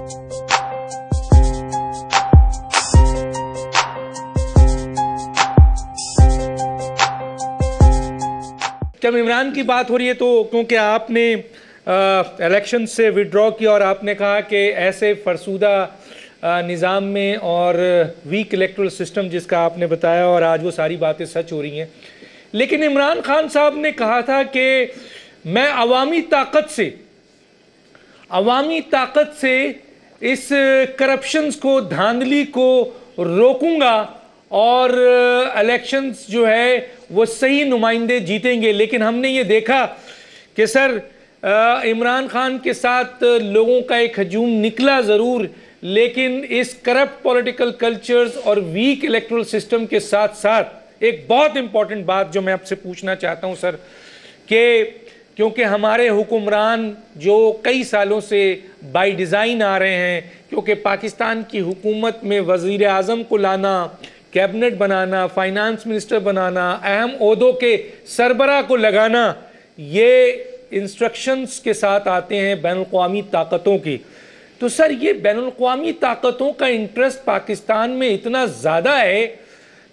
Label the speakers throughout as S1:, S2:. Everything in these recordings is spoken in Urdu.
S1: جب عمران کی بات ہو رہی ہے تو کیونکہ آپ نے الیکشن سے وڈرا کیا اور آپ نے کہا کہ ایسے فرسودہ نظام میں اور ویک الیکٹرل سسٹم جس کا آپ نے بتایا اور آج وہ ساری باتیں سچ ہو رہی ہیں، لیکن عمران خان صاحب نے کہا تھا کہ میں عوامی طاقت سے اس کرپشنز کو، دھاندلی کو روکوں گا اور الیکشنز جو ہے وہ صحیح نمائندے جیتیں گے۔ لیکن ہم نے یہ دیکھا کہ سر عمران خان کے ساتھ لوگوں کا ایک ہجوم نکلا ضرور، لیکن اس کرپٹ پولیٹیکل کلچرز اور ویک الیکٹرل سسٹم کے ساتھ ساتھ ایک بہت امپورٹنٹ بات جو میں آپ سے پوچھنا چاہتا ہوں سر، کہ کیونکہ ہمارے حکمران جو کئی سالوں سے بائی ڈیزائن آ رہے ہیں، کیونکہ پاکستان کی حکومت میں وزیر اعظم کو لانا، کیبنٹ بنانا، فائنانس منسٹر بنانا، اہم عہدوں کے سربراہ کو لگانا، یہ انسٹرکشنز کے ساتھ آتے ہیں بین الاقوامی طاقتوں کی۔ تو سر یہ بین الاقوامی طاقتوں کا انٹرسٹ پاکستان میں اتنا زیادہ ہے،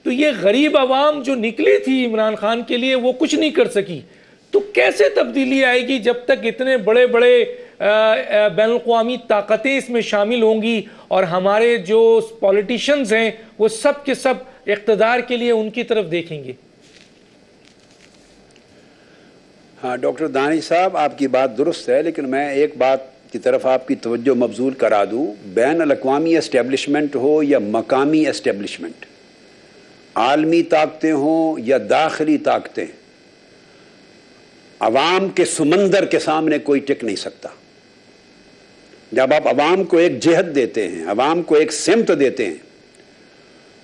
S1: تو یہ غریب عوام جو نکلی تھی عمران خان کے لیے وہ کچھ نہیں کر سکی، تو کیسے تبدیلی آئے گی جب تک اتنے بڑے بڑے بین الاقوامی طاقتیں اس میں شامل ہوں گی اور ہمارے جو پولیٹیشنز ہیں وہ سب کے سب اقتدار کے لیے ان کی طرف دیکھیں گے؟
S2: ہاں ڈاکٹر دانش صاحب، آپ کی بات درست ہے، لیکن میں ایک بات کی طرف آپ کی توجہ مبذول کرا دوں۔ بین الاقوامی اسٹیبلشمنٹ ہو یا مقامی اسٹیبلشمنٹ، عالمی طاقتیں ہوں یا داخلی طاقتیں، عوام کے سمندر کے سامنے کوئی ٹک نہیں سکتا۔ جب آپ عوام کو ایک جہت دیتے ہیں، عوام کو ایک سمت دیتے ہیں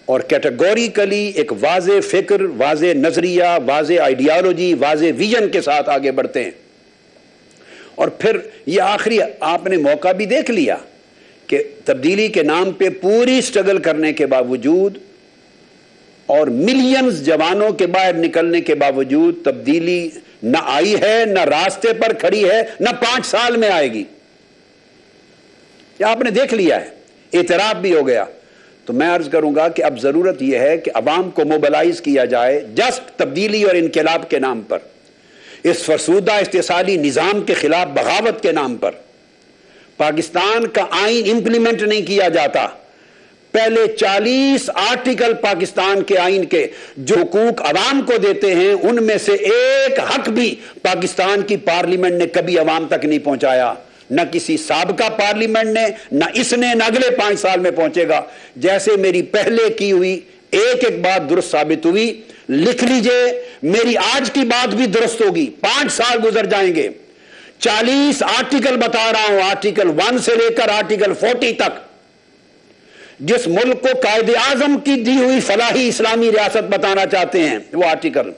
S2: اور کیٹیگوریکلی ایک واضح فکر، واضح نظریہ، واضح آئیڈیالوجی، واضح ویژن کے ساتھ آگے بڑھتے ہیں، اور پھر یہ آخری آپ نے موقع بھی دیکھ لیا کہ تبدیلی کے نام پہ پوری سٹرگل کرنے کے باوجود اور ملینز جوانوں کے باہر نکلنے کے باوجود تبدیلی نہ آئی ہے، نہ راستے پر کھڑی ہے، نہ 5 سال میں آئے گی۔ یہ آپ نے دیکھ لیا ہے، اعتراف بھی ہو گیا۔ تو میں عرض کروں گا کہ اب ضرورت یہ ہے کہ عوام کو موبلائز کیا جائے جسٹ تبدیلی اور انقلاب کے نام پر، اس فرسودہ استحصالی نظام کے خلاف بغاوت کے نام پر۔ پاکستان کا آئین امپلیمنٹ نہیں کیا جاتا۔ پہلے 40 آرٹیکل پاکستان کے آئین کے جو حقوق عوام کو دیتے ہیں، ان میں سے ایک حق بھی پاکستان کی پارلیمنٹ نے کبھی عوام تک نہیں پہنچایا، نہ کسی سابقہ پارلیمنٹ نے، نہ اس نے، نہ اگلے 5 سال میں پہنچے گا۔ جیسے میری پہلے کی ہوئی ایک بات درست ثابت ہوئی، لکھ لیجئے، میری آج کی بات بھی درست ہوگی۔ 5 سال گزر جائیں گے، 40 آرٹیکل بتا رہا ہوں، آرٹیکل 1 سے لے کر آرٹیکل 40 تک، جس ملک کو قائد اعظم کی دی ہوئی فلاحی اسلامی ریاست بتانا چاہتے ہیں، وہ آرٹیکل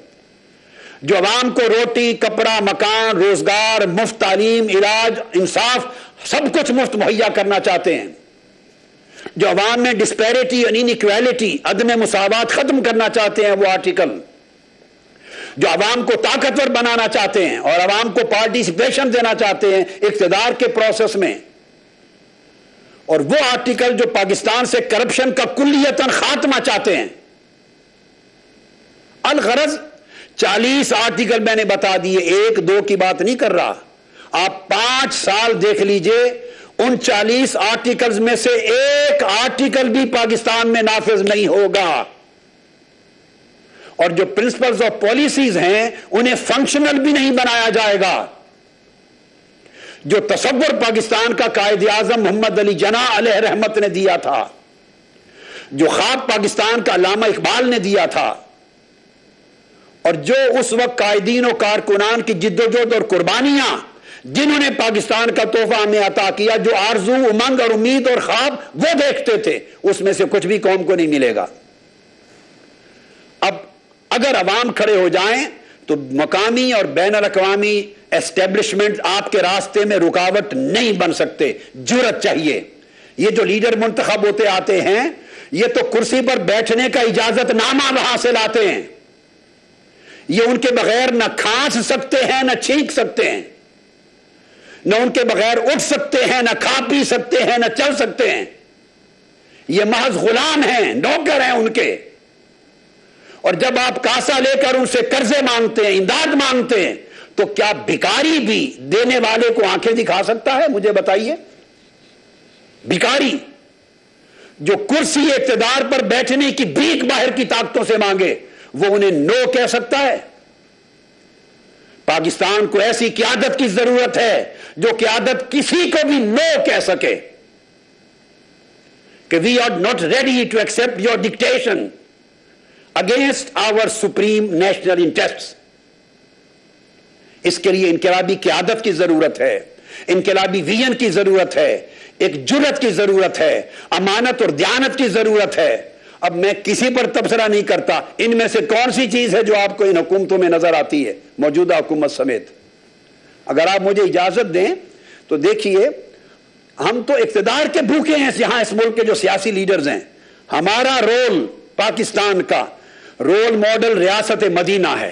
S2: جو عوام کو روٹی، کپڑا، مکان، روزگار، مفت تعلیم، علاج، انصاف، سب کچھ مفت مہیا کرنا چاہتے ہیں، جو عوام میں ڈسپیرٹی اور انیکویلٹی، عدم مساوات ختم کرنا چاہتے ہیں، وہ آرٹیکل جو عوام کو طاقتور بنانا چاہتے ہیں اور عوام کو پارٹیسپیشن دینا چاہتے ہیں اقتدار کے پروسیس میں، اور وہ آرٹیکل جو پاکستان سے کرپشن کا کلیتاً خاتمہ چاہتے ہیں۔ الغرض 40 آرٹیکل میں نے بتا دیے، 1-2 کی بات نہیں کر رہا، آپ 5 سال دیکھ لیجئے، ان 40 آرٹیکلز میں سے ایک آرٹیکل بھی پاکستان میں نافذ نہیں ہوگا، اور جو پرنسپلز اور پالیسیز ہیں انہیں فنکشنل بھی نہیں بنایا جائے گا۔ جو تصور پاکستان کا قائد اعظم محمد علی جناح علیہ رحمت نے دیا تھا، جو خواب پاکستان کا علامہ اقبال نے دیا تھا، اور جو اس وقت قائدین و کارکنان کی جدوجہد اور قربانیاں جنہوں نے پاکستان کا تحفہ ہمیں عطا کیا، جو آرزو، امنگ اور امید اور خواب وہ دیکھتے تھے، اس میں سے کچھ بھی قوم کو نہیں ملے گا۔ اب اگر عوام کھڑے ہو جائیں تو مقامی اور بین الاقوامی اسٹیبلشمنٹ آپ کے راستے میں رکاوٹ نہیں بن سکتے۔ جرأت چاہیے۔ یہ جو لیڈر منتخب ہوتے آتے ہیں، یہ تو کرسی پر بیٹھنے کا اجازت نامہ وہاں سے لاتے ہیں، یہ ان کے بغیر نہ کھانس سکتے ہیں نہ چھینک سکتے ہیں۔ نہ ان کے بغیر اٹھ سکتے ہیں، نہ کھا پی سکتے ہیں، نہ چل سکتے ہیں. یہ محض غلام ہیں، نوکر ہیں ان کے. اور جب آپ کاسا لے کر ان سے قرضے مانگتے ہیں، امداد مانگتے ہیں، تو کیا بھکاری بھی دینے والے کو آنکھیں دکھا سکتا ہے؟ مجھے بتائیے. بھکاری جو کرسی اقتدار پر بیٹھنے کی بھیک باہر کی طاقتوں سے مانگے، وہ انہیں نو کہہ سکتا ہے؟ پاکستان کو ایسی قیادت کی ضرورت ہے جو قیادت کسی کو بھی نو کہہ سکے کہ we are not ready to accept your dictation against our supreme national interests. اس کے لیے انقلابی قیادت کی ضرورت ہے، انقلابی ویژن کی ضرورت ہے، ایک جرأت کی ضرورت ہے، امانت اور دیانت کی ضرورت ہے. اب میں کسی پر تبصرہ نہیں کرتا، ان میں سے کون سی چیز ہے جو آپ کو ان حکومتوں میں نظر آتی ہے، موجودہ حکومت سمیت؟ اگر آپ مجھے اجازت دیں تو دیکھیے، ہم تو اقتدار کے بھوکے ہیں یہاں اس ملک کے جو سیاسی لیڈرز ہیں. ہمارا رول پاکستان کا رول ماڈل ریاست مدینہ ہے.